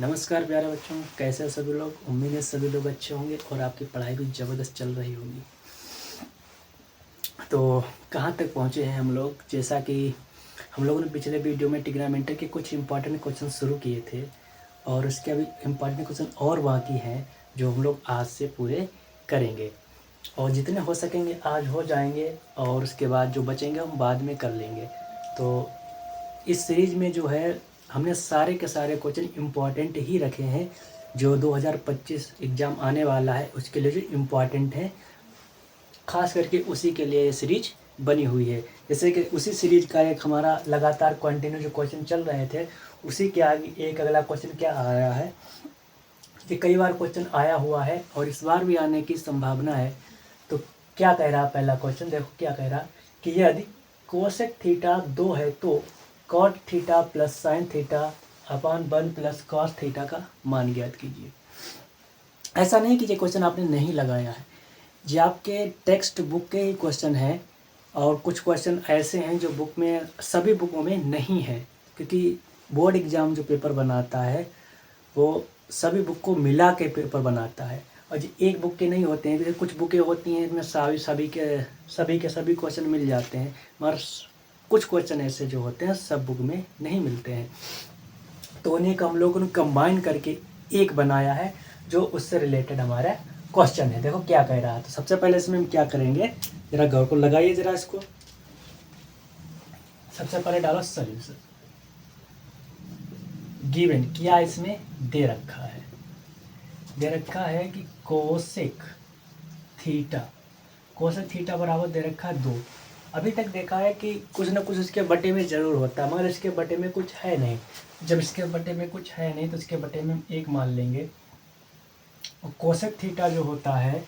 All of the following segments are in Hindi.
नमस्कार प्यारे बच्चों, कैसे हैं सभी लोग। उम्मीद है सभी लोग अच्छे होंगे और आपकी पढ़ाई भी ज़बरदस्त चल रही होगी। तो कहाँ तक पहुँचे हैं हम लोग। जैसा कि हम लोगों ने पिछले वीडियो में ट्रिग्नोमेट्री के कुछ इंपॉर्टेंट क्वेश्चन शुरू किए थे और उसके अभी इम्पॉर्टेंट क्वेश्चन और बाकी हैं जो हम लोग आज से पूरे करेंगे और जितने हो सकेंगे आज हो जाएंगे और उसके बाद जो बचेंगे हम बाद में कर लेंगे। तो इस सीरीज में जो है हमने सारे के सारे क्वेश्चन इम्पॉर्टेंट ही रखे हैं जो 2025 एग्ज़ाम आने वाला है उसके लिए जो इम्पॉर्टेंट है, ख़ास करके उसी के लिए ये सीरीज बनी हुई है। जैसे कि उसी सीरीज का एक हमारा लगातार कंटिन्यू जो क्वेश्चन चल रहे थे उसी के आगे एक अगला क्वेश्चन क्या आ रहा है कि कई बार क्वेश्चन आया हुआ है और इस बार भी आने की संभावना है। तो क्या कह रहा पहला क्वेश्चन, देखो क्या कह रहा कि यदि कोसेक थीटा 2 है तो cot theta plus sine theta upon 1 plus cos theta का मान ज्ञात कीजिए। ऐसा नहीं कि ये क्वेश्चन आपने नहीं लगाया है, ये आपके टेक्स्ट बुक के ही क्वेश्चन हैं और कुछ क्वेश्चन ऐसे हैं जो बुक में सभी बुकों में नहीं है, क्योंकि बोर्ड एग्ज़ाम जो पेपर बनाता है वो सभी बुक को मिला के पेपर बनाता है और जो एक बुक के नहीं होते हैं। जैसे कुछ बुकें होती हैं इसमें सभी के सभी क्वेश्चन मिल जाते हैं, मगर कुछ क्वेश्चन ऐसे जो होते हैं सब बुक में नहीं मिलते हैं। तो उन्हीं को हम लोगों ने कंबाइन करके एक बनाया है जो उससे रिलेटेड हमारा क्वेश्चन है। देखो क्या कह रहा है। तो सबसे पहले इसमें हम क्या करेंगे, जरा गौर को लगाइए जरा इसको। सबसे पहले डालो सॉल्यूशन। गिवन क्या इसमें दे रखा है, दे रखा है कि कोसेक थीटा बराबर दे रखा है 2। अभी तक देखा है कि कुछ ना कुछ इसके बटे में ज़रूर होता है, मगर इसके बटे में कुछ है नहीं। जब इसके बटे में कुछ है नहीं तो इसके बटे में हम 1 मान लेंगे। और कोसेक थीटा जो होता है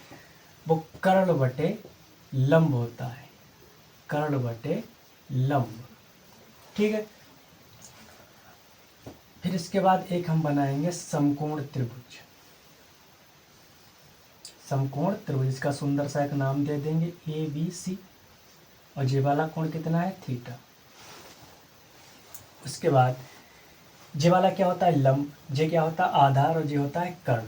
वो कर्ण बटे लंब होता है, कर्ण बटे लंब। ठीक है, फिर इसके बाद एक हम बनाएंगे समकोण त्रिभुज। समकोण त्रिभुज इसका सुंदर सा एक नाम दे देंगे ABC और ये वाला कोण कितना है थीटा। उसके बाद ये वाला क्या होता है लंब, ये क्या होता है आधार और ये होता है कर्ण।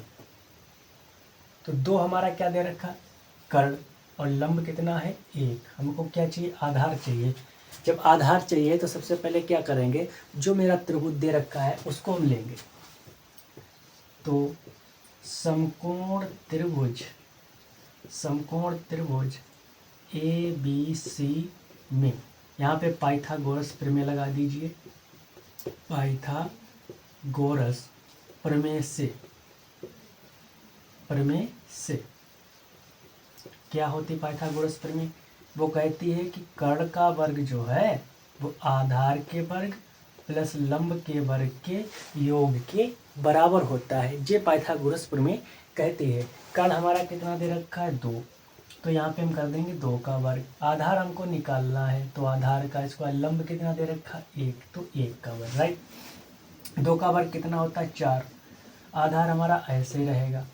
तो 2 हमारा क्या दे रखा कर्ण और लंब कितना है 1। हमको क्या चाहिए आधार चाहिए। जब आधार चाहिए तो सबसे पहले क्या करेंगे, जो मेरा त्रिभुज दे रखा है उसको हम लेंगे। तो समकोण त्रिभुज ABC में यहाँ पे पाइथागोरस प्रमेय लगा दीजिए। पाइथागोरस प्रमेय से क्या होती पाइथागोरस प्रमेय, वो कहती है कि कर्ण का वर्ग जो है वो आधार के वर्ग प्लस लंब के वर्ग के योग के बराबर होता है। ये पाइथागोरस प्रमेय कहती है। कर्ण हमारा कितना दे रखा है 2, तो यहाँ पे हम कर देंगे 2 का वर्ग। आधार हमको निकालना है तो आधार का स्क्वायर, लंब कितना दे रखा 1 तो 1 का वर्ग, राइट। 2 का वर्ग कितना होता है 4। आधार हमारा ऐसे ही रहेगा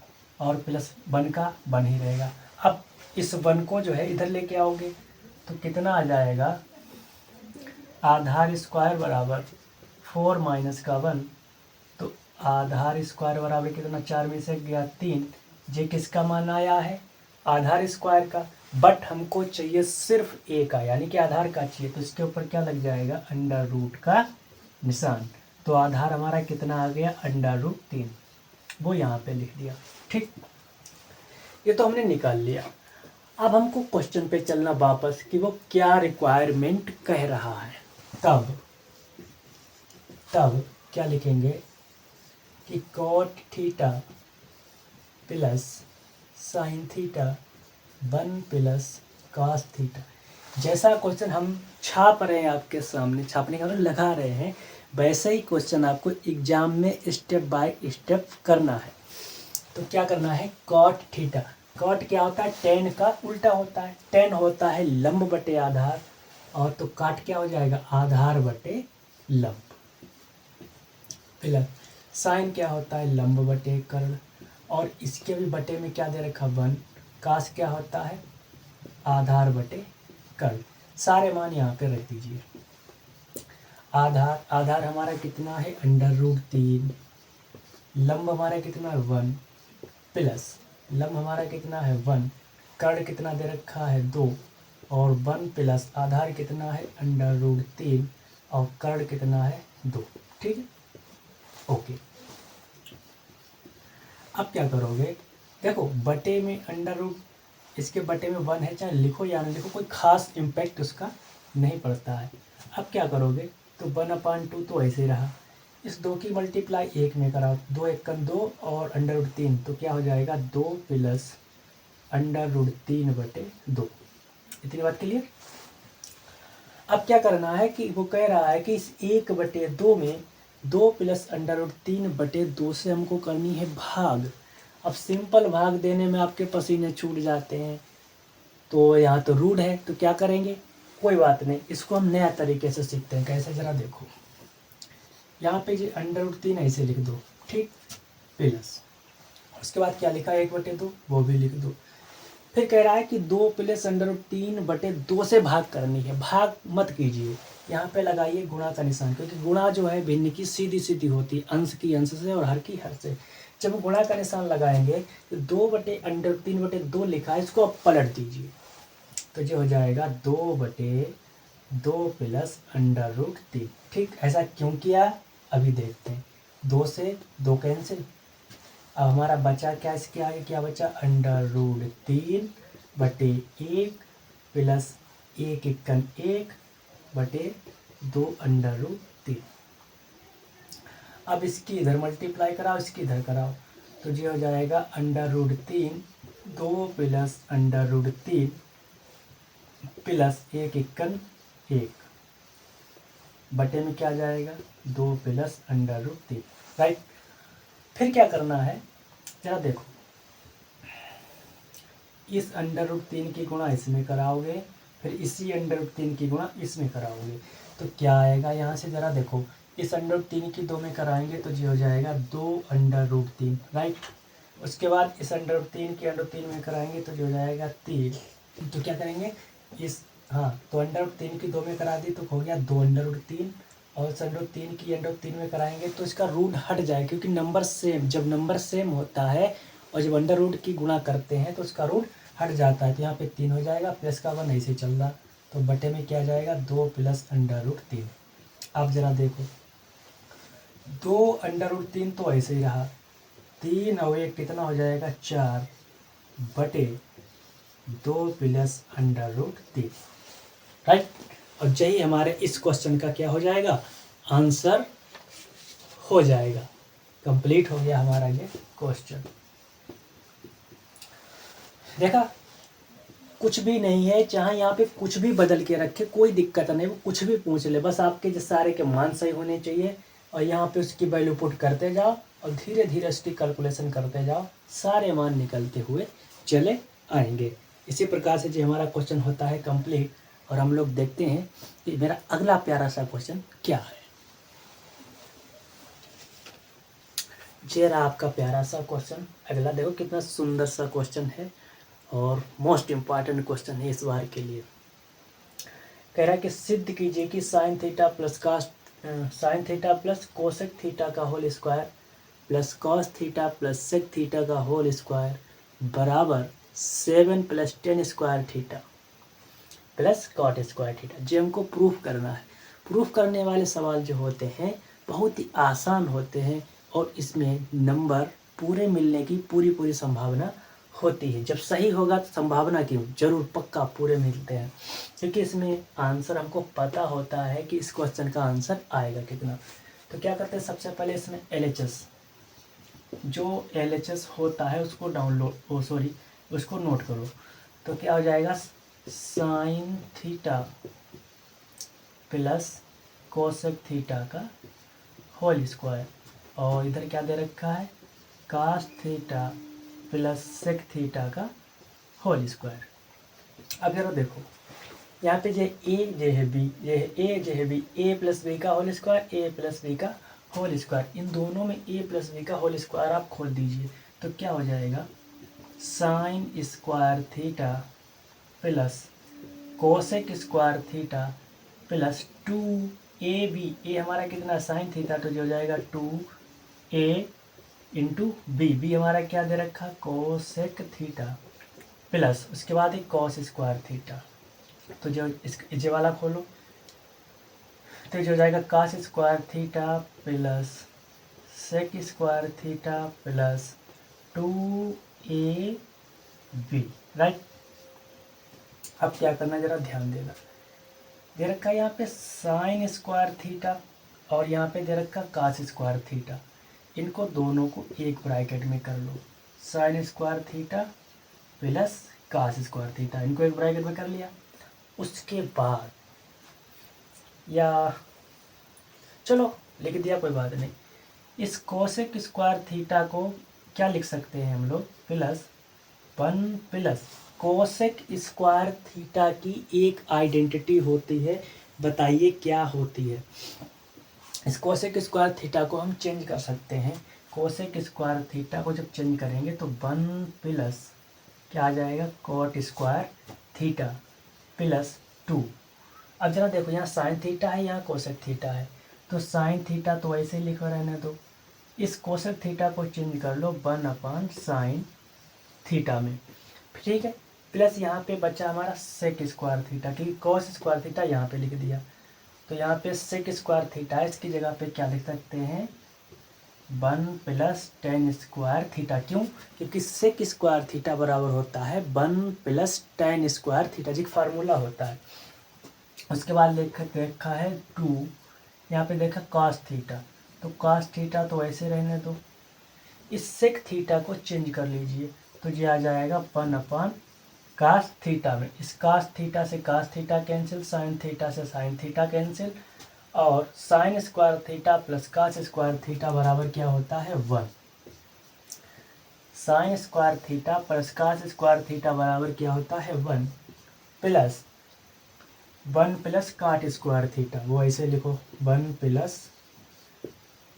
और प्लस 1 का 1 ही रहेगा। अब इस 1 को जो है इधर लेके आओगे तो कितना आ जाएगा, आधार स्क्वायर बराबर 4 माइनस का 1। तो आधार स्क्वायर बराबर कितना, 4 में से गया 3। ये किसका मान आया है आधार स्क्वायर का, बट हमको चाहिए सिर्फ a का, यानी कि आधार का चाहिए। तो इसके ऊपर क्या लग जाएगा अंडर रूट का निशान। तो आधार हमारा कितना आ गया अंडर रूट 3, वो यहाँ पे लिख दिया। ठीक, ये तो हमने निकाल लिया। अब हमको क्वेश्चन पे चलना वापस कि वो क्या रिक्वायरमेंट कह रहा है। तब क्या लिखेंगे कि cot theta plus sine theta 1 plus cos theta. जैसा क्वेश्चन हम छाप रहे हैं आपके सामने, छापने का मतलब लगा रहे हैं, वैसे ही क्वेश्चन आपको एग्जाम में स्टेप बाय स्टेप करना है। तो क्या करना है, कॉट थीटा, कॉट क्या होता है टेन का उल्टा होता है। टेन होता है लंब बटे आधार, और तो काट क्या हो जाएगा आधार बटे लंब। प्लस साइन क्या होता है लंब बटे कर्ण, और इसके भी बटे में क्या दे रखा 1। कास क्या होता है आधार बटे कर्ण। सारे मान यहाँ पे रख दीजिए। आधार हमारा कितना है अंडर रूट 3 लंब हमारा कितना है 1 प्लस लंब हमारा कितना है 1, कर्ण कितना दे रखा है 2, और 1 प्लस आधार कितना है √3 और कर्ण कितना है 2। ठीक है, ओके। अब क्या करोगे, देखो बटे में इसके बटे में 1 है, चाहे लिखो या ना लिखो कोई खास इम्पैक्ट उसका नहीं पड़ता है। अब क्या करोगे, तो 1/2 तो ऐसे ही रहा, इस 2 की मल्टीप्लाई 1 में कराओ, 2 1 2 और √3, तो क्या हो जाएगा 2 प्लस √3/2। इतनी बात क्लियर। अब क्या करना है कि वो कह रहा है कि इस 1/2 में 2 प्लस √3/2 से हमको करनी है भाग। अब सिंपल भाग देने में आपके पसीने छूट जाते हैं, तो यहाँ तो रूट है, तो क्या करेंगे, कोई बात नहीं, इसको हम नया तरीके से सीखते हैं। कैसे, जरा देखो, यहाँ पे जी √3 ऐसे लिख दो, ठीक, प्लस उसके बाद क्या लिखा है 1/2, वो भी लिख दो। फिर कह रहा है कि 2 प्लस √3/2 से भाग करनी है। भाग मत कीजिए, यहाँ पे लगाइए गुणा का निशान, क्योंकि गुणा जो है भिन्न की सीधी सीधी होती है, अंश की अंश से और हर की हर से। जब गुणा का निशान लगाएंगे तो 2/√3/2 लिखा है, इसको आप पलट दीजिए, तो जो हो जाएगा 2/2 प्लस √3। ठीक, ऐसा क्यों किया अभी देखते हैं। 2 से 2 कैंसिल, अब हमारा बचा क्या, इसके आगे क्या बचा, √3/1 प्लस 1 1 1/2 √3। अब इसकी इधर मल्टीप्लाई कराओ, इसकी इधर कराओ, तो ये हो जाएगा √3, 2 प्लस √3 प्लस 1 1 1 बटे में क्या जाएगा 2 प्लस √3, राइट। फिर क्या करना है, जरा देखो, इस √3 की गुणा इसमें कराओगे, फिर इसी √3 की गुणा इसमें कराओगे, तो क्या आएगा यहाँ से, जरा देखो, इस √3 की 2 में कराएंगे तो ये हो जाएगा 2 √3, राइट। उसके बाद इस √3 की √3 में कराएंगे तो ये हो जाएगा 3, तो क्या करेंगे इस, हाँ, तो √3 की 2 में करा दी तो हो गया 2 √3, और इस √3 की √3 में कराएंगे तो इसका रूट हट जाए, क्योंकि नंबर सेम, जब नंबर सेम होता है और जब अंडर रूट की गुणा करते हैं तो उसका रूट हट जाता है, तो यहाँ पे 3 हो जाएगा, प्लस का 1 ऐसे चल रहा, तो बटे में क्या जाएगा 2 प्लस √3। अब जरा देखो, 2 √3 तो ऐसे ही रहा, 3 और 1 कितना हो जाएगा 4 बटे 2 प्लस √3, राइट। और यही हमारे इस क्वेश्चन का क्या हो जाएगा, आंसर हो जाएगा। कंप्लीट हो गया हमारा ये क्वेश्चन। देखा, कुछ भी नहीं है, चाहे यहाँ पे कुछ भी बदल के रखे कोई दिक्कत नहीं, वो कुछ भी पूछ ले, बस आपके जो सारे के मान सही होने चाहिए, और यहाँ पे उसकी वैल्यू पुट करते जाओ और धीरे धीरे उसकी कैलकुलेशन करते जाओ, सारे मान निकलते हुए चले आएंगे। इसी प्रकार से जो हमारा क्वेश्चन होता है कंप्लीट, और हम लोग देखते हैं कि मेरा अगला प्यारा सा क्वेश्चन क्या है। ये रहा आपका प्यारा सा क्वेश्चन। अगला देखो कितना सुंदर सा क्वेश्चन है, और मोस्ट इम्पॉर्टेंट क्वेश्चन है इस बार के लिए। कह रहा है कि सिद्ध कीजिए कि sine theta plus cosec theta का whole square plus cos theta plus sec theta का होल स्क्वायर बराबर 7 + 10 square theta plus cot square theta. जो हमको प्रूफ करना है। प्रूफ करने वाले सवाल जो होते हैं बहुत ही आसान होते हैं, और इसमें नंबर पूरे मिलने की पूरी संभावना होती है। जब सही होगा तो संभावना क्यों, जरूर पक्का पूरे मिलते हैं, क्योंकि इसमें आंसर हमको पता होता है कि इस क्वेश्चन का आंसर आएगा कितना। तो क्या करते हैं, सबसे पहले इसमें LHS, जो LHS होता है उसको उसको नोट करो। तो क्या हो जाएगा, sine theta plus cosec theta का होल स्क्वायर, और इधर क्या दे रखा है, cos theta plus sec theta का होल स्क्वायर। अब जरा देखो, यहाँ पे जो ए जो है बी, ये है ए जो है बी, ए प्लस बी का होल स्क्वायर, ए प्लस बी का होल स्क्वायर, इन दोनों में ए प्लस बी का होल स्क्वायर आप खोल दीजिए, तो क्या हो जाएगा, sign square theta plus cosec square theta plus 2ab, ए हमारा कितना साइन थीटा, तो जो हो जाएगा 2a इंटू बी हमारा क्या दे रखा, कोसेक थीटा प्लस उसके बाद एक कॉस स्क्वायर थीटा। तो जो ये वाला खोलो तो जो हो जाएगा cos square theta plus sec square theta plus 2ab, right. अब क्या करना है जरा ध्यान देना, दे रखा है यहाँ पे साइन स्क्वायर थीटा और यहाँ पे दे रखा कॉस स्क्वायर थीटा। इनको दोनों को एक ब्रैकेट में कर लो, sine square theta plus cos square theta, इनको एक ब्रैकेट में कर लिया। उसके बाद या चलो लिख दिया, कोई बात नहीं। इस कोसेक स्क्वायर थीटा को क्या लिख सकते हैं हम लोग, plus 1 plus cosec square theta की एक आइडेंटिटी होती है, बताइए क्या होती है। इस कोसेक स्क्वायर थीटा को हम चेंज कर सकते हैं। कोसेक स्क्वायर थीटा को जब चेंज करेंगे तो 1 प्लस क्या आ जाएगा, कोट स्क्वायर थीटा प्लस 2। अब जरा देखो यहाँ साइन थीटा है, यहाँ कोसेक थीटा है, तो साइन थीटा तो ऐसे ही लिखो रहने दो। इस कोसेक थीटा को चेंज कर लो 1/साइन थीटा में, ठीक है। प्लस यहाँ पे बचा हमारा सेक स्क्वायर थीटा, क्योंकि कॉस स्क्वायर थीटा यहाँ पे लिख दिया, तो यहाँ पे सेक स्क्वायर थीटा है, इसकी जगह पे क्या लिख सकते हैं 1 प्लस टेन स्क्वायर थीटा। क्यों, क्योंकि सेक स्क्वायर थीटा बराबर होता है 1 प्लस टेन स्क्वायर थीटा, जी फार्मूला होता है। उसके बाद देखा है 2, यहाँ पे देखा कॉस थीटा, तो कॉस थीटा तो ऐसे रहने दो। इस सेक थीटा को चेंज कर लीजिए, तो ये आ जाएगा 1/cos थीटा में। इस cos थीटा से cos theta cancel, sine theta से साइन थीटा कैंसिल, और sign square theta plus cos square theta बराबर क्या होता है 1। Sign square theta plus cos square theta बराबर क्या होता है 1 प्लस 1 प्लस काट स्क्वायर थीटा, वो ऐसे लिखो 1 प्लस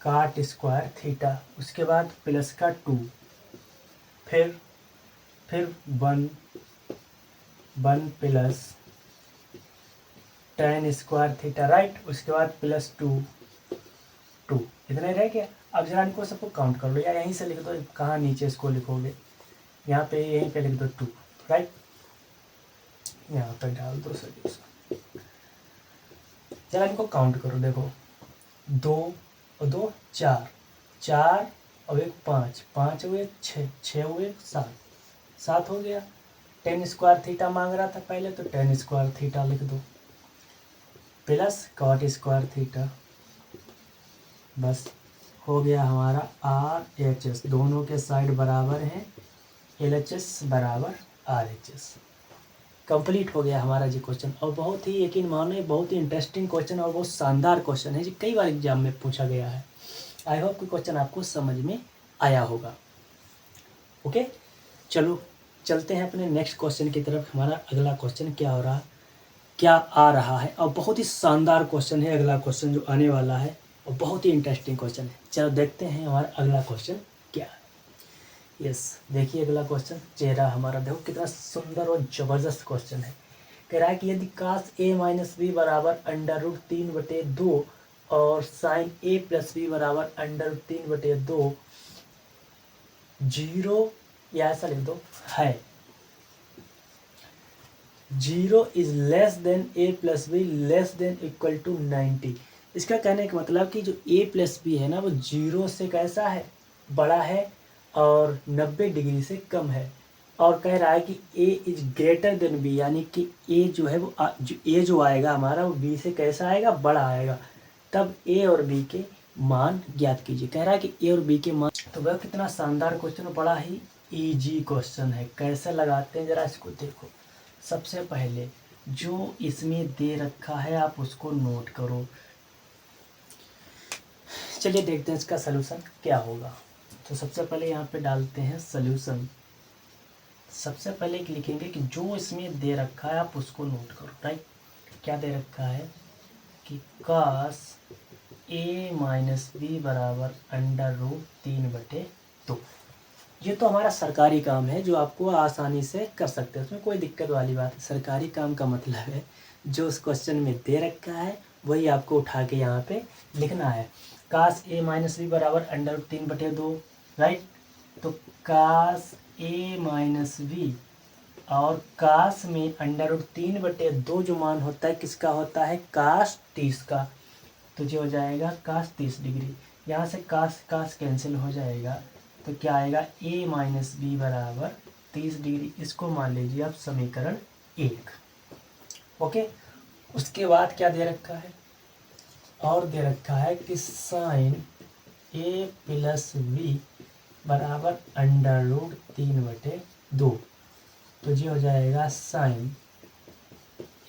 काट स्क्वायर थीटा, उसके बाद प्लस का 2, फिर 1 plus ten square theta, right. उसके बाद प्लस 2 इतना ही रह गया। अब जरा इनको सबको काउंट कर लो, या यहीं से लिख दो, कहाँ नीचे इसको लिखोगे, यहाँ पे यहीं पे लिख दो 2, राइट। यहाँ पे डाल दो सॉल्यूशन, जरा इनको काउंट करो, देखो 2 और 2 4, 4 और 1 5, 5 हुए 6, 6 हुए 7, 7 हो गया। टेन स्क्वायर थीटा मांग रहा था पहले, तो टेन स्क्वायर थीटा लिख दो प्लस कॉट स्क्वायर थीटा, बस हो गया हमारा RHS। दोनों के साइड बराबर हैं, LHS बराबर RHS। कंप्लीट हो गया हमारा जी क्वेश्चन। और बहुत ही यकीन मानो बहुत ही इंटरेस्टिंग क्वेश्चन और बहुत शानदार क्वेश्चन है जी, कई बार एग्जाम में पूछा गया है। आई होप कि क्वेश्चन आपको समझ में आया होगा। ओके, चलो चलते हैं अपने नेक्स्ट क्वेश्चन की तरफ। हमारा अगला क्वेश्चन क्या आ रहा है, और बहुत ही शानदार क्वेश्चन है अगला क्वेश्चन जो आने वाला है, और बहुत ही इंटरेस्टिंग क्वेश्चन है। चलो देखते हैं हमारा अगला क्वेश्चन क्या है। यस, देखिए अगला क्वेश्चन, चेहरा हमारा देखो कितना सुंदर और ज़बरदस्त क्वेश्चन है। कह रहा है कि यदि cos a माइनस बी बराबर √3/2 और sin a प्लस बी बराबर √3/2 0, या ऐसा लिख दो है, 0 is less than a plus B less than equal to 90। इसका कहने का मतलब कि जो a प्लस बी है ना, वो 0 से कैसा है, बड़ा है, और 90 डिग्री से कम है। और कह रहा है कि a is greater than b, यानी कि a जो है वो a जो आएगा हमारा वो b से कैसा आएगा, बड़ा आएगा। तब a और b के मान ज्ञात कीजिए। कह रहा है कि a और b के मान, तो वह कितना शानदार क्वेश्चन, बड़ा ही इजी क्वेश्चन है। कैसे लगाते हैं जरा इसको देखो। सबसे पहले जो इसमें दे रखा है आप उसको नोट करो। चलिए देखते हैं इसका सलूशन क्या होगा। तो सबसे पहले यहाँ पे डालते हैं सलूशन। सबसे पहले लिखेंगे कि जो इसमें दे रखा है आप उसको नोट करो, राइट। क्या दे रखा है कि cos a माइनस बी बराबर √3/2। ये तो हमारा सरकारी काम है जो आपको आसानी से कर सकते हैं, उसमें कोई दिक्कत वाली बात है। सरकारी काम का मतलब है जो उस क्वेश्चन में दे रखा है वही आपको उठा के यहाँ पे लिखना है। cos a माइनस बी बराबर √3/2 राइट। तो कास ए माइनस बी, और कास में √3/2 जो मान होता है किसका होता है, कास 30 का। तो जो हो जाएगा कास 30 डिग्री। यहाँ से कास कास कैंसिल हो जाएगा, तो क्या आएगा, ए माइनस बी बराबर 30 डिग्री। इसको मान लीजिए आप समीकरण 1। ओके। उसके बाद क्या दे रखा है, और दे रखा है कि साइन ए प्लस बी बराबर √3/2। तो ये हो जाएगा साइन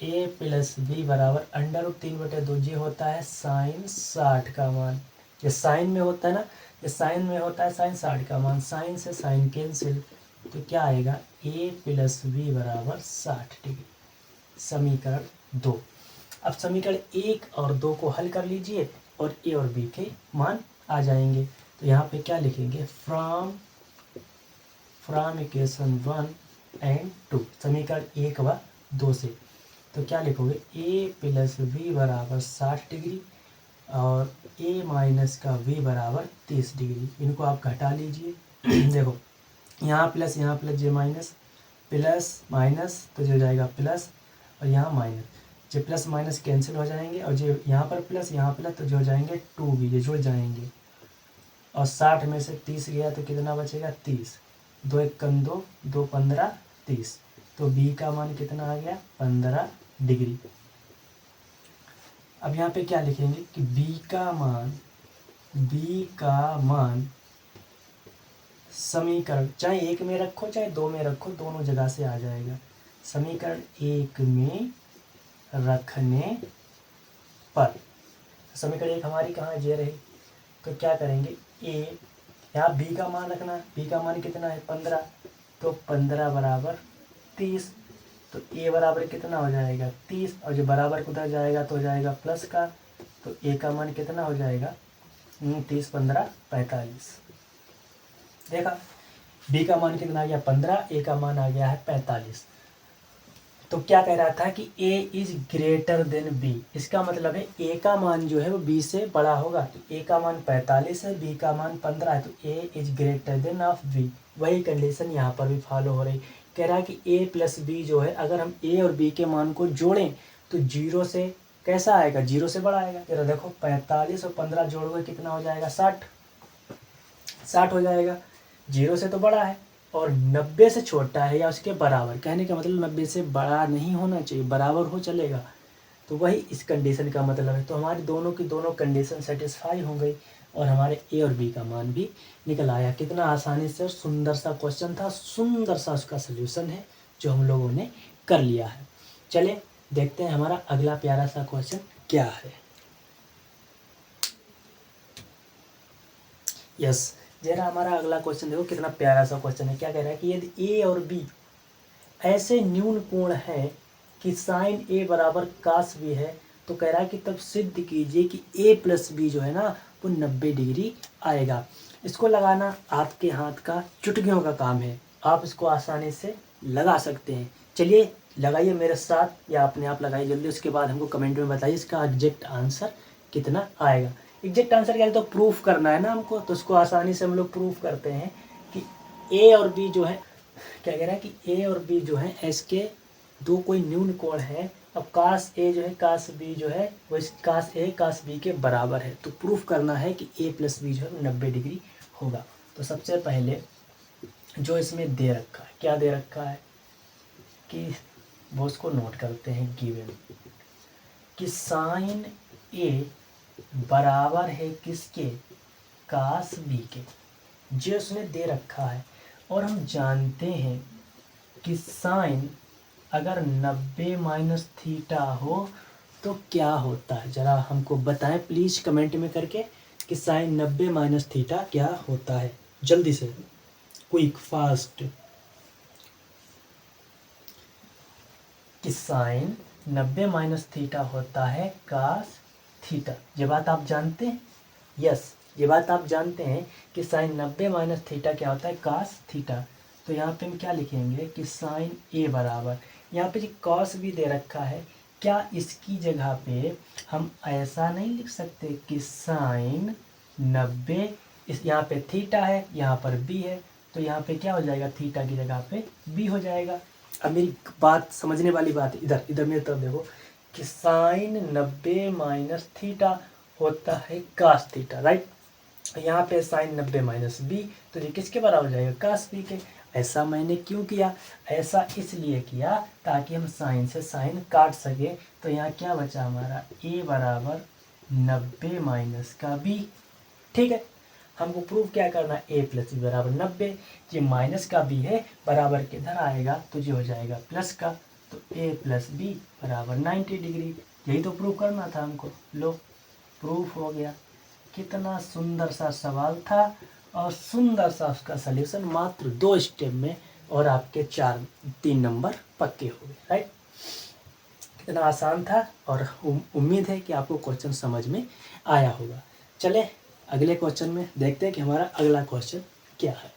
ए प्लस बी बराबर √3/2। ये होता है साइन 60 का मान। ये साइन में होता है ना, ये साइन में होता है साइन 60 का मान। साइन से साइन कैंसिल, तो क्या आएगा, ए प्लस बी बराबर 60 डिग्री। समीकरण 2। अब समीकरण 1 और 2 को हल कर लीजिए और ए और बी के मान आ जाएंगे। तो यहाँ पे क्या लिखेंगे, फ्रॉम इक्वेशन 1 एंड 2, समीकरण 1 व 2 से। तो क्या लिखोगे, ए प्लस बी बराबर 60 डिग्री और ए माइनस का बी बराबर 30 डिग्री। इनको आप घटा लीजिए। देखो यहाँ प्लस जे माइनस, प्लस माइनस तो जो जाएगा प्लस, और यहाँ माइनस। जो प्लस माइनस कैंसिल हो जाएंगे, और जो यहाँ पर प्लस यहाँ प्लस, तो जो हो जाएंगे 2 भी, ये जुड़ जाएंगे। और 60 में से 30 गया तो कितना बचेगा, 30। 2 × 1 = 2, 2 × 15 = 30। तो बी का मान कितना आ गया, 15 डिग्री। अब यहाँ पे क्या लिखेंगे कि बी का मान समीकरण चाहे 1 में रखो चाहे 2 में रखो, दोनों जगह से आ जाएगा। समीकरण 1 में रखने पर, समीकरण 1 हमारी कहाँ जे रही, तो क्या करेंगे, ए यहाँ बी का मान रखना। बी का मान कितना है, 15। तो 15 बराबर 30। तो ए बराबर कितना हो जाएगा, 30, और जो बराबर उधर जाएगा तो हो जाएगा प्लस का। तो ए का मान कितना हो जाएगा, 30 15 45। देखा, बी का मान कितना आ गया, 15, ए का मान आ गया है 45। तो क्या कह रहा था कि a is greater than b। इसका मतलब है a का मान जो है वो b से बड़ा होगा। तो a का मान 45 है, b का मान 15 है, तो a is greater than of b। वही कंडीशन यहाँ पर भी फॉलो हो रही। कह रहा है कि a प्लस बी जो है, अगर हम a और b के मान को जोड़ें तो 0 से कैसा आएगा, 0 से बड़ा आएगा। जरा देखो 45 और 15 जोड़ोगे कितना हो जाएगा, 60 हो जाएगा। 0 से तो बड़ा है, और 90 से छोटा है या उसके बराबर। कहने का मतलब 90 से बड़ा नहीं होना चाहिए, बराबर हो चलेगा। तो वही इस कंडीशन का मतलब है। तो हमारी दोनों की दोनों कंडीशन सेटिस्फाई हो गई, और हमारे ए और बी का मान भी निकल आया। कितना आसानी से, और सुंदर सा क्वेश्चन था, सुंदर सा उसका सोल्यूशन है जो हम लोगों ने कर लिया है। चले देखते हैं हमारा अगला प्यारा सा क्वेश्चन क्या है। यस, जरा हमारा अगला क्वेश्चन देखो कितना प्यारा सा क्वेश्चन है। क्या कह रहा है कि यदि ए और बी ऐसे न्यून कोण है कि साइन ए बराबर कास बी है, तो कह रहा है कि तब सिद्ध कीजिए कि ए प्लस बी जो है ना वो 90 डिग्री आएगा। इसको लगाना आपके हाथ का चुटकियों का काम है, आप इसको आसानी से लगा सकते हैं। चलिए लगाइए मेरे साथ, या अपने आप लगाइए जल्दी। उसके बाद हमको कमेंट में बताइए इसका एग्जैक्ट आंसर कितना आएगा। एग्जैक्ट आंसर क्या है, तो प्रूफ करना है ना हमको, तो उसको आसानी से हम लोग प्रूफ करते हैं कि ए और बी जो है, क्या कह रहा है कि ए और बी जो है इसके दो कोई न्यून कोण है। अब कास ए जो है कास बी जो है वो इस कास ए कास बी के बराबर है। तो प्रूफ करना है कि ए प्लस बी जो है वो 90 डिग्री होगा। तो सबसे पहले जो इसमें दे रखा है, क्या दे रखा है कि वो उसको नोट करते हैं। गिवन कि साइन ए बराबर है किसके, कास बी के, जो उसने दे रखा है। और हम जानते हैं कि साइन अगर 90 माइनस थीटा हो तो क्या होता है, ज़रा हमको बताएं प्लीज़ कमेंट में करके कि साइन 90 माइनस थीटा क्या होता है। जल्दी से, क्विक फास्ट। कि साइन 90 माइनस थीटा होता है कास थीटा। ये बात आप जानते हैं, यस ये बात आप जानते हैं कि साइन 90 माइनस थीटा क्या होता है, कास थीटा। तो यहाँ पे हम क्या लिखेंगे कि साइन ए बराबर, यहाँ पे जो कॉस भी दे रखा है, क्या इसकी जगह पे हम ऐसा नहीं लिख सकते कि साइन 90 इस यहाँ पे थीटा है, यहाँ पर बी है, तो यहाँ पे क्या हो जाएगा, थीटा की जगह पे बी हो जाएगा। अब मेरी बात समझने वाली बात इधर इधर मेरी तरफ देखो कि साइन 90 माइनस थीटा होता है कास थीटा, राइट। यहाँ पे साइन 90 माइनस बी, तो ये किसके बराबर हो जाएगा, कास बी के। ऐसा मैंने क्यों किया, ऐसा इसलिए किया ताकि हम साइन से साइन काट सके। तो यहाँ क्या बचा हमारा, ए बराबर 90 माइनस का बी। ठीक है, हमको प्रूव क्या करना, ए प्लस बी बराबर 90। ये माइनस का बी है, बराबर के इधर आएगा तो ये हो जाएगा प्लस का, तो ए प्लस बी बराबर 90 डिग्री। यही तो प्रूव करना था हमको। लो, प्रूफ हो गया। कितना सुंदर सा सवाल था और सुंदर सा उसका सलूशन, मात्र 2 स्टेप में, और आपके 3 नंबर पक्के हो गए, राइट। कितना आसान था, और उम्मीद है कि आपको क्वेश्चन समझ में आया होगा। चले अगले क्वेश्चन में देखते हैं कि हमारा अगला क्वेश्चन क्या है।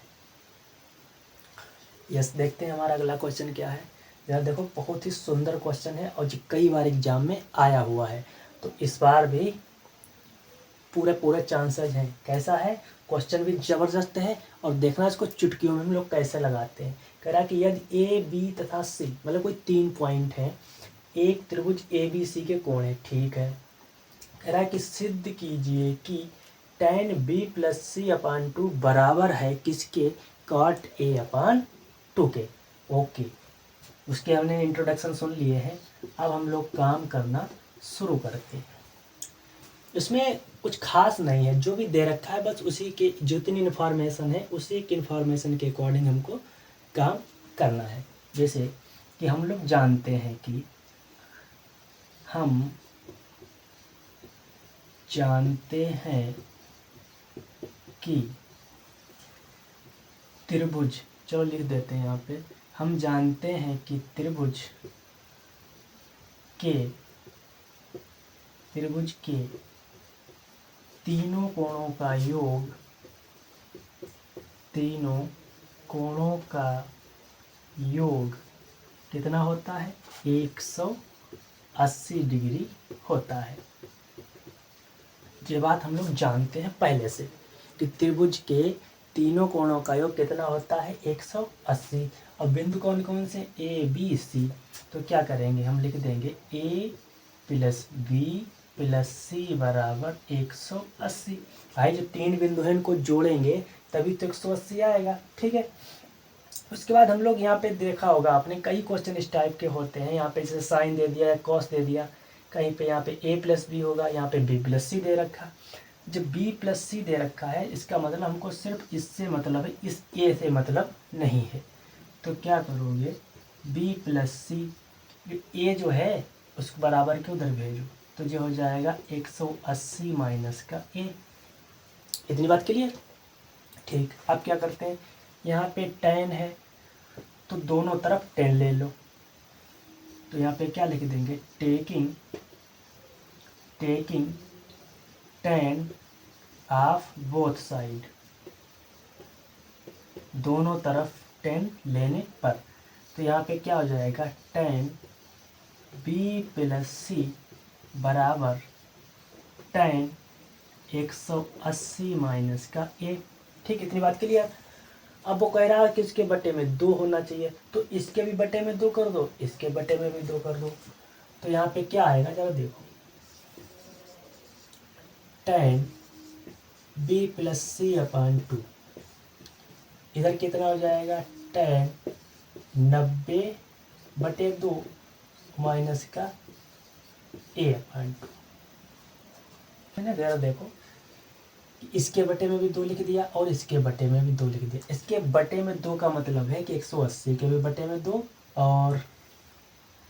यस, देखते हैं हमारा अगला क्वेश्चन क्या है। यार देखो, बहुत ही सुंदर क्वेश्चन है और जो कई बार एग्जाम में आया हुआ है, तो इस बार भी पूरे चांसेस हैं। कैसा है, क्वेश्चन भी ज़बरदस्त है, और देखना इसको चुटकियों में हम लोग कैसे लगाते हैं। कह रहा है कि यदि ए बी तथा सी, मतलब कोई 3 पॉइंट है, एक त्रिभुज ए बी सी के कोण है, ठीक है। कह रहा है कि सिद्ध कीजिए कि tan b प्लस सी अपान 2 बराबर है किसके, cot a अपान 2 के। ओके, उसके हमने इंट्रोडक्शन सुन लिए हैं। अब हम लोग काम करना शुरू करते हैं। इसमें कुछ खास नहीं है, जो भी दे रखा है बस उसी के जितनी इन्फॉर्मेशन है उसी के इन्फॉर्मेशन के अकॉर्डिंग हमको काम करना है। जैसे कि हम लोग जानते हैं कि त्रिभुज, चलो लिख देते हैं यहाँ पे, हम जानते हैं कि त्रिभुज के तीनों कोणों का योग कितना होता है, 180 डिग्री होता है। ये बात हम लोग जानते हैं पहले से कि त्रिभुज के तीनों कोणों का योग कितना होता है, 180। और बिंदु कौन कौन से, ए बी सी। तो क्या करेंगे, हम लिख देंगे ए प्लस बी प्लस सी बराबर 180। भाई जो 3 बिंदु हैं इनको जोड़ेंगे तभी तो 180 आएगा, ठीक है। उसके बाद हम लोग यहाँ पे देखा होगा आपने, कई क्वेश्चन इस टाइप के होते हैं। यहाँ पे जैसे साइन दे दिया या कॉस दे दिया, कहीं पे यहाँ पे ए प्लस बी होगा, यहाँ पे बी प्लस सी दे रखा। जब बी प्लस सी दे रखा है, इसका मतलब हमको सिर्फ इससे मतलब है, इस ए से मतलब नहीं है। तो क्या करोगे, बी प्लस सी, ए जो है उसको बराबर के उधर भेजो, तो जो हो जाएगा 180 माइनस का ए। इतनी बात क्लियर, ठीक। अब क्या करते हैं, यहाँ पे tan है तो दोनों तरफ tan ले लो। तो यहाँ पे क्या लिख देंगे, taking tan of both side, दोनों तरफ tan लेने पर। तो यहाँ पे क्या हो जाएगा, tan b प्लस सी बराबर tan 180 माइनस का ए। ठीक, इतनी बात क्लियर। अब वो कह रहा है कि इसके बटे में 2 होना चाहिए, तो इसके भी बटे में 2 कर दो, इसके बटे में भी 2 कर दो। तो यहाँ पे क्या आएगा, जरा देखो, tan b प्लस सी अपान 2, इधर कितना हो जाएगा, tan 90 बटे 2 माइनस का a अपान 2 है ना। जरा देखो, इसके बटे में भी 2 लिख दिया और इसके बटे में भी 2 लिख दिया। इसके बटे में 2 का मतलब है कि 180 के भी बटे में 2, और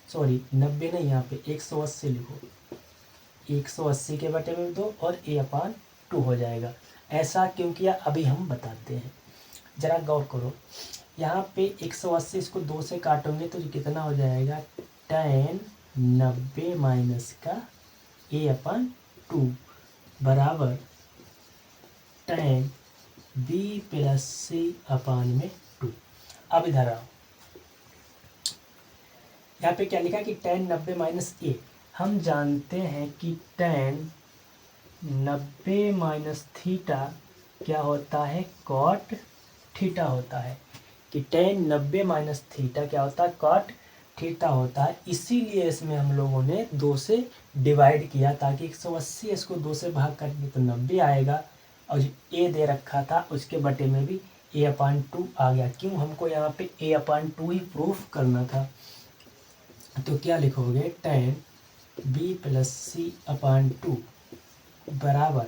सॉरी 90 नहीं, यहाँ पे 180 लिखो, 180 के बटे में 2 और a अपान 2 हो जाएगा। ऐसा क्यों किया अभी हम बताते हैं, जरा गौर करो। यहाँ पे 180 इसको 2 से काटोगे तो कितना हो जाएगा, tan 90 माइनस का a अपान 2 बराबर tan b प्लस सी अपान में 2। अब इधर आओ, यहाँ पे क्या लिखा कि tan 90 माइनस ए। हम जानते हैं कि tan 90 माइनस थीटा क्या होता है, कॉट थीटा होता है, कि tan 90 माइनस थीटा क्या होता है, कॉट थीटा होता है। इसीलिए इसमें हम लोगों ने 2 से डिवाइड किया, ताकि 180 इसको 2 से भाग करके तो 90 आएगा, और जो a दे रखा था उसके बटे में भी a/2 आ गया। क्यों, हमको यहाँ पे a/2 ही प्रूफ करना था। तो क्या लिखोगे, tan b प्लस c/2 बराबर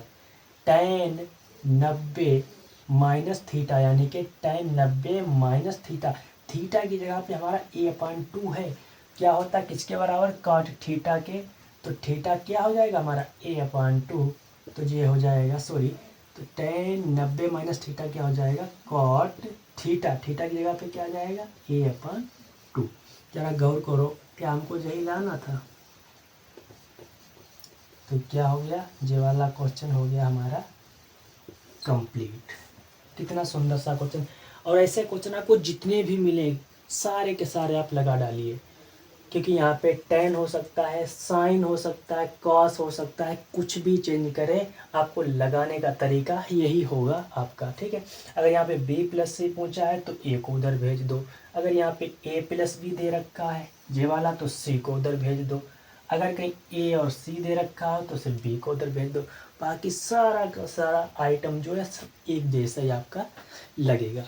tan 90 माइनस थीटा, यानी कि tan 90 माइनस थीटा। थीटा की जगह पे हमारा a/2 है, क्या होता है, किसके बराबर, कॉट थीटा के। तो थीटा क्या हो जाएगा हमारा, a/2। तो ये हो जाएगा, सॉरी, तो tan 90 माइनस थीटा क्या हो जाएगा, कॉट थीटा। थीटा की जगह पे क्या आ जाएगा, a/2। जरा गौर करो, क्या हमको यही लाना था। तो क्या हो गया, ये वाला क्वेश्चन हो गया हमारा कंप्लीट। कितना सुंदर सा क्वेश्चन। और ऐसे क्वेश्चन आपको जितने भी मिले सारे के सारे आप लगा डालिए, क्योंकि यहाँ पे tan हो सकता है, साइन हो सकता है, कॉस हो सकता है, कुछ भी चेंज करें, आपको लगाने का तरीका यही होगा आपका, ठीक है। अगर यहाँ पे b प्लस सी पूछा है तो a को उधर भेज दो, अगर यहाँ पे a प्लस बी दे रखा है ये वाला तो c को उधर भेज दो, अगर कहीं a और c दे रखा हो तो सिर्फ b को उधर भेज दो। बाकी सारा का सारा आइटम जो है सब एक जैसा ही आपका लगेगा।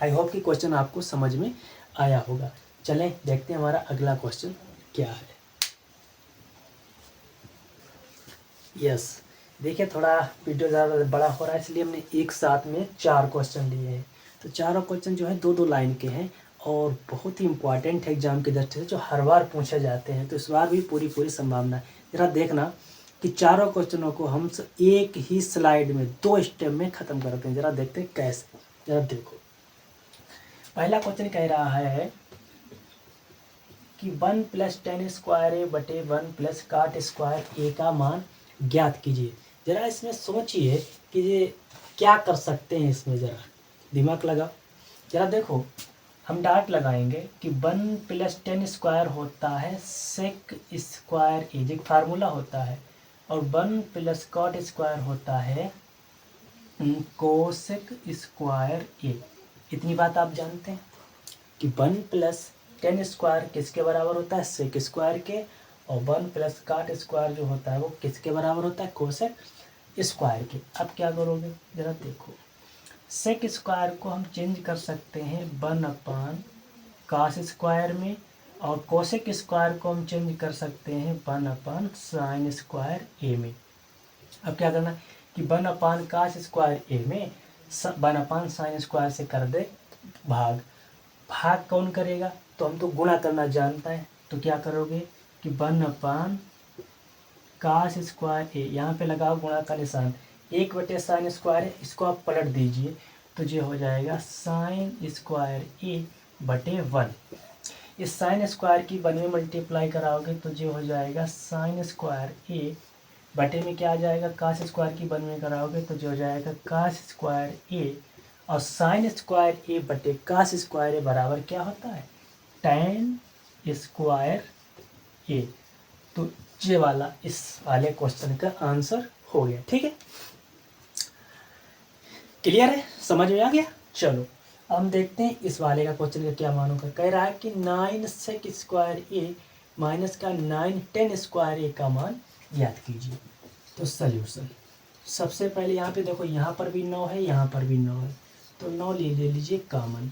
आई होप कि क्वेश्चन आपको समझ में आया होगा। चलें देखते हैं हमारा अगला क्वेश्चन क्या है। यस, देखिए थोड़ा वीडियो ज़्यादा बड़ा हो रहा है, इसलिए हमने एक साथ में 4 क्वेश्चन लिए हैं। तो चारों क्वेश्चन जो है 2-2 लाइन के हैं, और बहुत ही इंपॉर्टेंट है एग्जाम के दृष्टि से, जो हर बार पूछे जाते हैं। तो इस बार भी पूरी पूरी संभावना है। ज़रा देखना कि चारों क्वेश्चनों को हम एक ही स्लाइड में 2 स्टेप में ख़त्म करते हैं। ज़रा देखते हैं कैसे, ज़रा देखो। पहला क्वेश्चन कह रहा है कि 1 प्लस टेन स्क्वायर ए बटे 1 प्लस काट स्क्वायर ए का मान ज्ञात कीजिए। ज़रा इसमें सोचिए कि ये क्या कर सकते हैं, इसमें ज़रा दिमाग लगाओ। ज़रा देखो, हम डाट लगाएंगे कि 1 प्लस टेन स्क्वायर होता है सेक स्क्वायर ए, एक फार्मूला होता है, और 1 प्लस कॉट स्क्वायर होता है कोसेक स्क्वायर ए। इतनी बात आप जानते हैं कि 1 प्लस टेन स्क्वायर किसके बराबर होता है, सेक स्क्वायर के, और 1 प्लस काट स्क्वायर जो होता है वो किसके बराबर होता है, कोसेक स्क्वायर के। अब क्या करोगे, जरा देखो, सेक स्क्वायर को हम चेंज कर सकते हैं 1 कास स्क्वायर में, और कोसेक स्क्वायर को हम चेंज कर सकते हैं 1 साइन स्क्वायर ए में। अब क्या करना कि 1 कास स्क्वायर ए में 1 साइन स्क्वायर से कर दे भाग। भाग कौन करेगा, तो हम तो गुणा करना जानता है। तो क्या करोगे कि 1 कास स्क्वायर ए, यहाँ पे लगाओ गुणा का निशान, 1/साइन स्क्वायर है, इसको आप पलट दीजिए तो ये हो जाएगा साइन स्क्वायर ए बटे 1। इस साइन स्क्वायर की 1 में मल्टीप्लाई कराओगे तो ये हो जाएगा साइन स्क्वायर ए बटे में क्या आ जाएगा, कास स्क्वायर की 1 में कराओगे तो जो हो जाएगा कास स्क्वायर ए, और साइन स्क्वायर ए बटे कास स्क्वायर ए बराबर क्या होता है, टैन स्क्वायर ए। तो ये वाला इस वाले क्वेश्चन का आंसर हो गया, ठीक है। क्लियर है, समझ में आ गया। चलो अब हम देखते हैं इस वाले का क्वेश्चन का क्या मान होगा। कह रहा है कि 9 सेक स्क्वायर ए माइनस का 9 टेन स्क्वायर ए का मान ज्ञात कीजिए। तो सल्यूशन, सबसे पहले यहाँ पे देखो, यहाँ पर भी 9 है, यहाँ पर भी 9 है, तो 9 ले लीजिए कॉमन,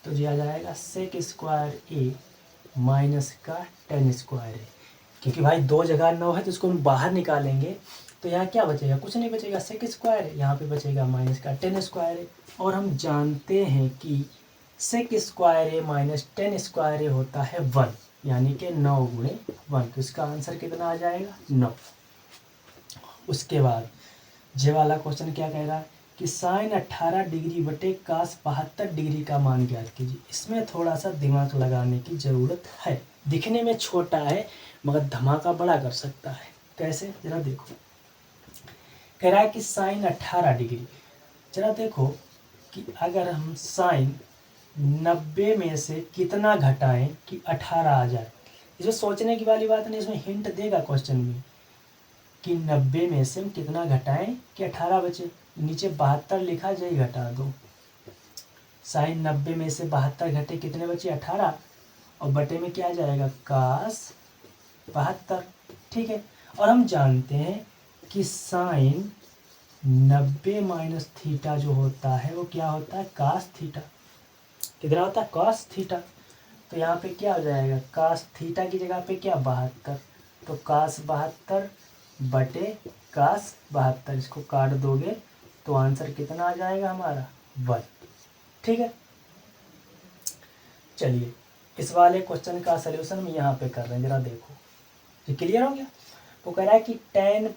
तो ये आ जाएगा सेक स्क्वायर ए माइनस का टेन स्क्वायर ए। क्योंकि भाई 2 जगह 9 है तो इसको हम बाहर निकालेंगे, तो यहाँ क्या बचेगा, कुछ नहीं बचेगा, सेक स्क्वायर है, यहाँ पे बचेगा माइनस का टेन स्क्वायर है। और हम जानते हैं कि सेक स्क्वायर ए माइनस टेन स्क्वायर ए होता है 1, यानी कि 9 गुणे 1, तो इसका आंसर कितना आ जाएगा, 9। उसके बाद ये वाला क्वेश्चन क्या कह रहा है कि साइन 18 डिग्री बटे कास 72 डिग्री का मान ज्ञात कीजिए। इसमें थोड़ा सा दिमाग लगाने की ज़रूरत है, दिखने में छोटा है मगर धमाका बड़ा कर सकता है। कैसे, जरा देखो, कह रहा है कि साइन 18 डिग्री, जरा देखो कि अगर हम साइन 90 में से कितना घटाएं कि 18 आ जाए। इसमें सोचने की वाली बात नहीं, इसमें हिंट देगा क्वेश्चन में कि 90 में से हम कितना घटाएं कि 18 बचे। नीचे 72 लिखा जाए, घटा दो। साइन 90 में से 72 घटे कितने बचे? 18, और बटे में क्या आ जाएगा? cos 72। ठीक है, और हम जानते हैं कि साइन 90 माइनस थीटा जो होता है वो क्या होता है? cos theta. कितना होता है? cos theta. तो यहाँ पे क्या हो जाएगा? cos थीटा की जगह पे क्या? 72। तो cos 72 बटे cos 72, इसको काट दोगे तो आंसर कितना आ जाएगा हमारा? 1। ठीक है, चलिए इस वाले क्वेश्चन का सलूशन हम यहाँ पे कर रहे हैं, जरा देखो। ये क्लियर हो गया? वो कह रहा है कि tan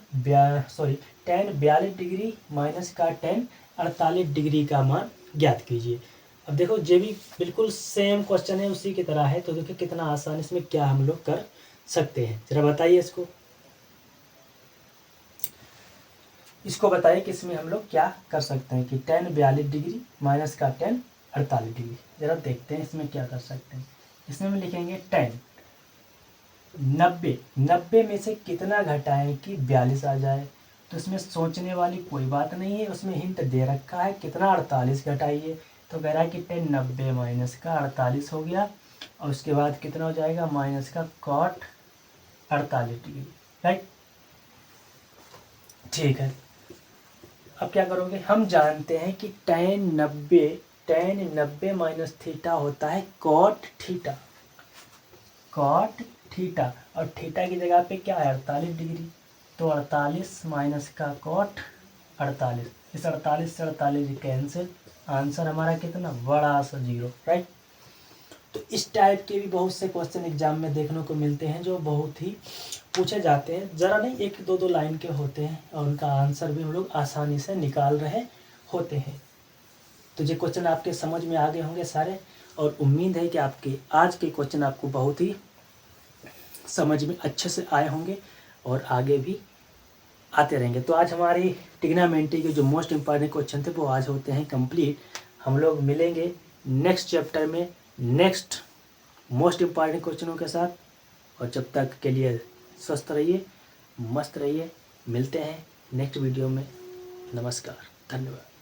42 डिग्री माइनस का tan 48 डिग्री का मान ज्ञात कीजिए। अब देखो ये भी बिल्कुल सेम क्वेश्चन है, उसी की तरह है। तो देखो कितना आसान, इसमें क्या हम लोग कर सकते हैं, जरा बताइए इसको बताइए कि इसमें हम लोग क्या कर सकते हैं कि tan 42 डिग्री माइनस का tan 48 डिग्री। जरा देखते हैं इसमें क्या कर सकते हैं। इसमें हम लिखेंगे tan 90 में से कितना घटाएं कि 42 आ जाए। तो इसमें सोचने वाली कोई बात नहीं है, उसमें हिंट दे रखा है कितना? 48 घटाइए। तो कह रहा है कि tan 90 माइनस का 48 हो गया, और उसके बाद कितना हो जाएगा? माइनस का cot 48 डिग्री। राइट, ठीक है। अब क्या करोगे? हम जानते हैं कि tan 90 माइनस थीटा होता है cot थीटा। cot थीटा, और थीटा की जगह पे क्या है? 48 डिग्री। तो 48 माइनस का cot 48, इस 48 से 48 कैंसिल, आंसर हमारा कितना? बड़ा सा 0। राइट, तो इस टाइप के भी बहुत से क्वेश्चन एग्जाम में देखने को मिलते हैं जो बहुत ही पूछे जाते हैं। ज़रा नहीं, 1-2 लाइन के होते हैं, और उनका आंसर भी हम लोग आसानी से निकाल रहे होते हैं। तो ये क्वेश्चन आपके समझ में आ गए होंगे सारे, और उम्मीद है कि आपके आज के क्वेश्चन आपको बहुत ही समझ में अच्छे से आए होंगे और आगे भी आते रहेंगे। तो आज हमारी ट्रिग्नोमेट्री के जो मोस्ट इम्पॉर्टेंट क्वेश्चन थे वो आज होते हैं कंप्लीट। हम लोग मिलेंगे नेक्स्ट चैप्टर में नेक्स्ट मोस्ट इम्पॉर्टेंट क्वेश्चनों के साथ, और जब तक के लिए स्वस्थ रहिए, मस्त रहिए। मिलते हैं नेक्स्ट वीडियो में। नमस्कार, धन्यवाद।